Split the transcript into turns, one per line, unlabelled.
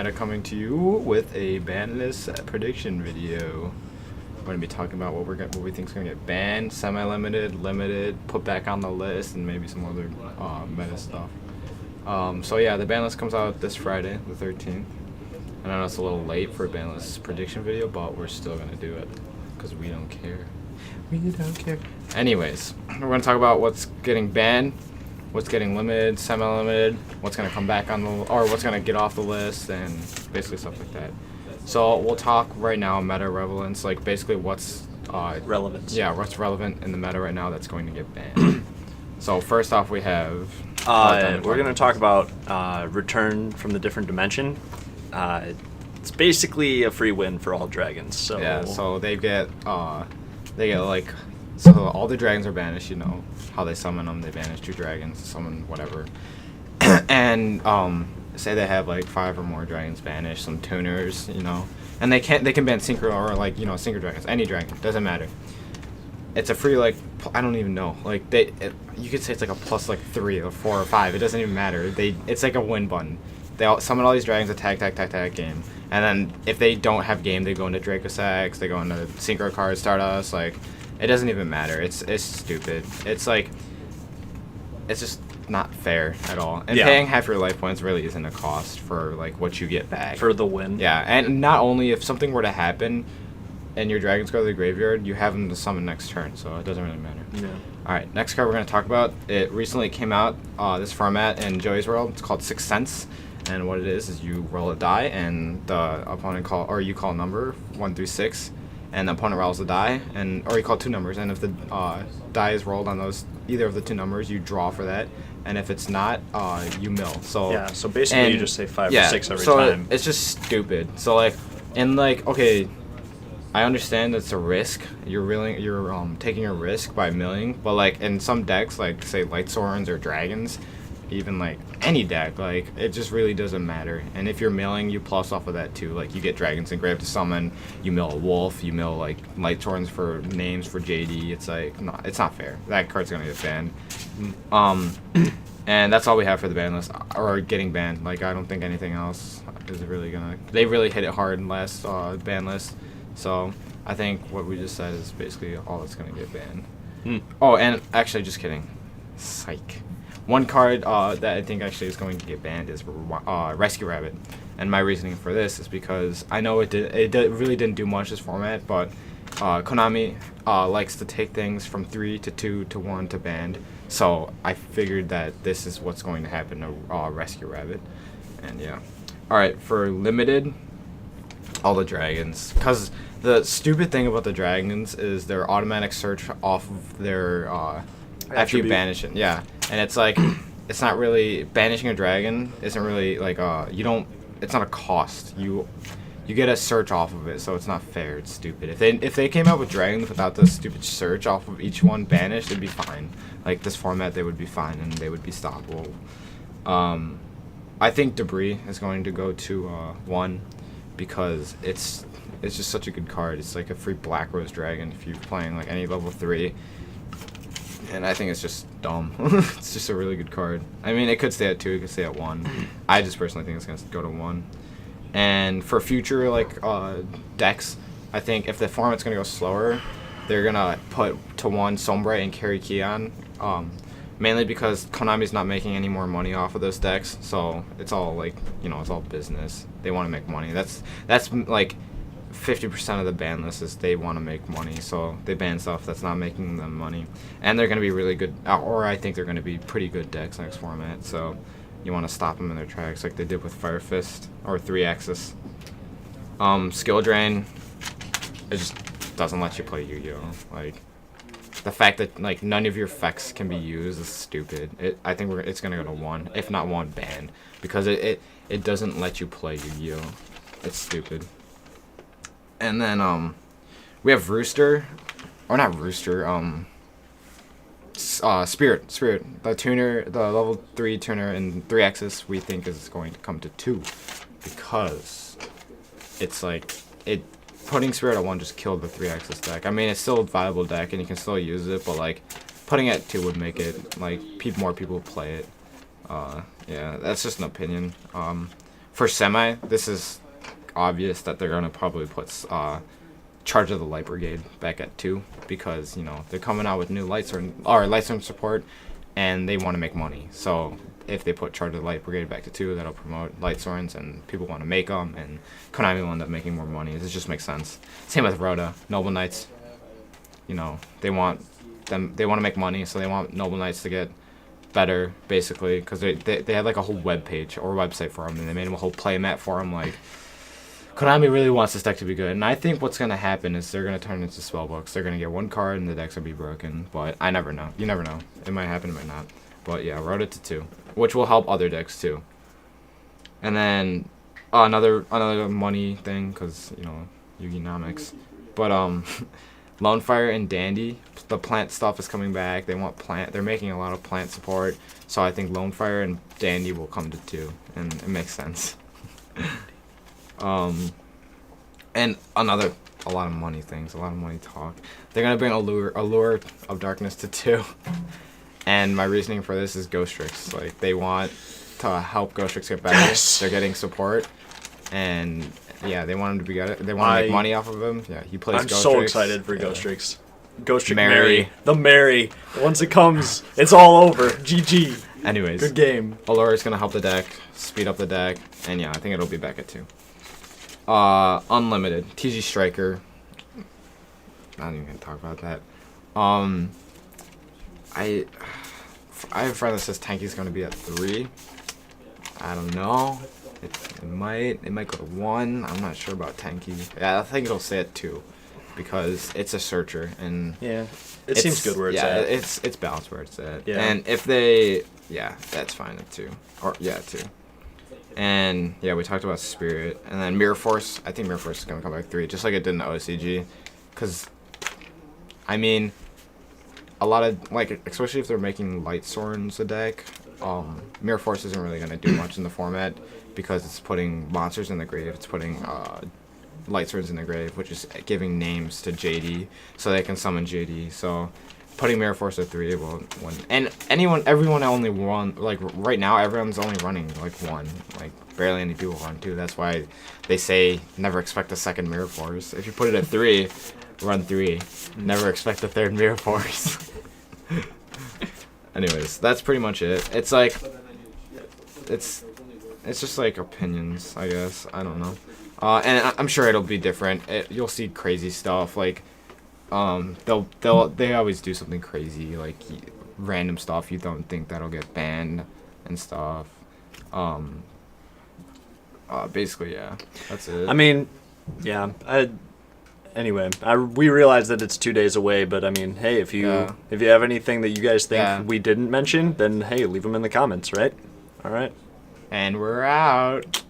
Matter coming to you with a ban list prediction video. We're going to be talking about what we think is going to get banned, semi-limited, limited, put back on the list, and maybe some other meta stuff. So yeah, the ban list comes out this Friday, the 13th. I know it's a little late for a ban list prediction video, but we're still going to do it because we don't care. We don't care. Anyways, we're going to talk about what's getting banned, what's getting limited, semi-limited, what's going to come back on the, or what's going to get off the list, and basically stuff like that. So we'll talk right now meta relevance, like basically what's
relevance.
Yeah, what's relevant in the meta right now that's going to get banned. So first off, we have.
We're going to talk about return from the different dimension. It's basically a free win for all dragons. So
yeah, so they get like, so all the dragons are banished. You know how they summon them. They banish 2 dragons, summon whatever, and say they have like 5 or more dragons banished, some tuners, you know, and they can ban synchro or like, you know, synchro dragons, any dragon, doesn't matter. It's a free, like, I don't even know, like you could say it's like a plus like 3 or 4 or 5, it doesn't even matter. It's like a win button. They all summon all these dragons, attack game, and then if they don't have game, they go into Dracosax, they go into synchro cards, Stardust, like, it doesn't even matter. It's stupid. It's like, it's just not fair at all. And paying half your life points really isn't a cost for like what you get back
for the win.
Yeah, and not only if something were to happen and your dragons go to the graveyard, you have them to summon next turn, so it doesn't really matter.
Yeah.
All right, next card we're going to talk about. It recently came out, this format in Joey's World. It's called Sixth Sense, and what it is you roll a die, and the opponent you call a number 1 through 6, and the opponent rolls a die, or you call 2 numbers, and if the die is rolled on either of the 2 numbers, you draw for that. And if it's not, you mill. So
yeah, so basically you just say 5 or 6 every time.
It's just stupid. So like, and like, okay, I understand it's a risk. You're taking a risk by milling, but like in some decks, like say Light Sworns or Dragons, even like any deck, like it just really doesn't matter. And if you're milling, you plus off of that too. Like you get Dragons Engraved to summon, you mill a Wolf, you mill like Light Sworns for names for JD. It's like, no, it's not fair. That card's gonna get banned. And that's all we have for the ban list, or getting banned. Like, I don't think anything else is really gonna. They really hit it hard in last ban list, so I think what we just said is basically all that's gonna get banned. Oh, and actually, just kidding. Psych. One card that I think actually is going to get banned is Rescue Rabbit, and my reasoning for this is because I know it really didn't do much this format, but Konami likes to take things from 3 to 2 to 1 to banned. So I figured that this is what's going to happen to Rescue Rabbit, and yeah. All right, for limited, all the dragons, because the stupid thing about the dragons is their automatic search off of their after you banish it. Yeah, and it's like it's not really banishing a dragon isn't really like you don't. It's not a cost. You get a search off of it, so it's not fair. It's stupid. If they came out with dragons without the stupid search off of each one banished, it'd be fine. Like this format, they would be fine and they would be stoppable. I think Debris is going to go to 1 because it's just such a good card. It's like a free Black Rose Dragon if you're playing like any level 3. And I think it's just dumb. It's just a really good card. I mean, it could stay at 2, it could stay at 1. I just personally think it's going to go to 1. And for future like decks, I think if the format's gonna go slower, they're gonna put to 1 Sombright and carry Keon, mainly because Konami's not making any more money off of those decks. So it's all like, you know, it's all business. They want to make money. That's like 50% of the ban list is they want to make money. So they ban stuff that's not making them money, and they're gonna be really good, or I think they're gonna be pretty good decks next format. So you want to stop them in their tracks like they did with Fire Fist or 3-Axis. Skill Drain, it just doesn't let you play Yu-Gi-Oh! Like, the fact that like none of your effects can be used is stupid. I think it's going to go to 1, if not 1 banned, because it doesn't let you play Yu-Gi-Oh! It's stupid. And then we have Rooster, or not Rooster, Spirit, the tuner, the level 3 tuner in 3-Axis, we think is going to come to 2, because it's like putting Spirit at 1 just killed the 3-Axis deck. I mean, it's still a viable deck and you can still use it, but like putting it at 2 would make it like more people play it. Yeah, that's just an opinion. for semi, this is obvious that they're gonna probably put Charge of the Light Brigade back at 2 because they're coming out with new light sword support, and they want to make money. So if they put Charge of the Light Brigade back to 2, that'll promote light swords, and people want to make them, and Konami will end up making more money. This just makes sense. Same with Rhoda, Noble Knights. They want to make money, so they want Noble Knights to get better, basically, because they had like a whole web page or website for them, and they made them a whole playmat for them. Like, Konami really wants this deck to be good, and I think what's going to happen is they're going to turn it into spellbooks. They're going to get one card, and the decks will be broken, but I never know. You never know. It might happen, it might not. But yeah, wrote it to 2, which will help other decks too. And then another money thing, because Yugionomics. But Lonefire and Dandy, the plant stuff is coming back. They want plant. They're making a lot of plant support, so I think Lonefire and Dandy will come to 2, and it makes sense. And a lot of money things, a lot of money talk. They're gonna bring Allure of Darkness to 2, and my reasoning for this is Ghost Tricks. Like, they want to help Ghost Tricks get better.
Yes!
They're getting support, and yeah, they want him to be good. They want to make money off of him. Yeah, he plays.
I'm
Ghost
so
Tricks.
excited for Ghost Tricks. Ghost Trick
Mary.
The Mary. Once it comes, it's all over. GG.
Anyways,
Good game.
Allure is gonna help the deck, speed up the deck, and yeah, I think it'll be back at 2. Unlimited TG Striker. Not even gonna talk about that. I have a friend that says Tanky's gonna be at 3. I don't know. It might go to 1. I'm not sure about Tanky. Yeah, I think it'll stay at 2 because it's a searcher, and
yeah, it seems good where it's at.
It's balanced where it's at.
Yeah.
And if they, that's fine at 2. Or 2. And yeah, we talked about Spirit, and then Mirror Force. I think Mirror Force is gonna come back 3, just like it did in the OCG, because I mean, a lot of, like, especially if they're making Light Swords a deck, Mirror Force isn't really gonna do much in the format because it's putting monsters in the grave. It's putting Light Swords in the grave, which is giving names to JD so they can summon JD. So putting Mirror Force at 3 will win. And everyone only run, like, right now everyone's only running like 1. Like, barely any people run 2. That's why they say never expect a second Mirror Force. If you put it at 3, run 3. Never expect a third Mirror Force. Anyways, that's pretty much it. It's like, it's just like opinions, I guess. I don't know. And I'm sure it'll be different. You'll see crazy stuff, like, they always do something crazy, like random stuff you don't think that'll get banned and stuff. Basically, yeah, that's it.
I mean, yeah. Anyway, we realize that it's 2 days away, but I mean, hey, if you have anything that you guys think we didn't mention, then hey, leave them in the comments, right? All right.
And we're out.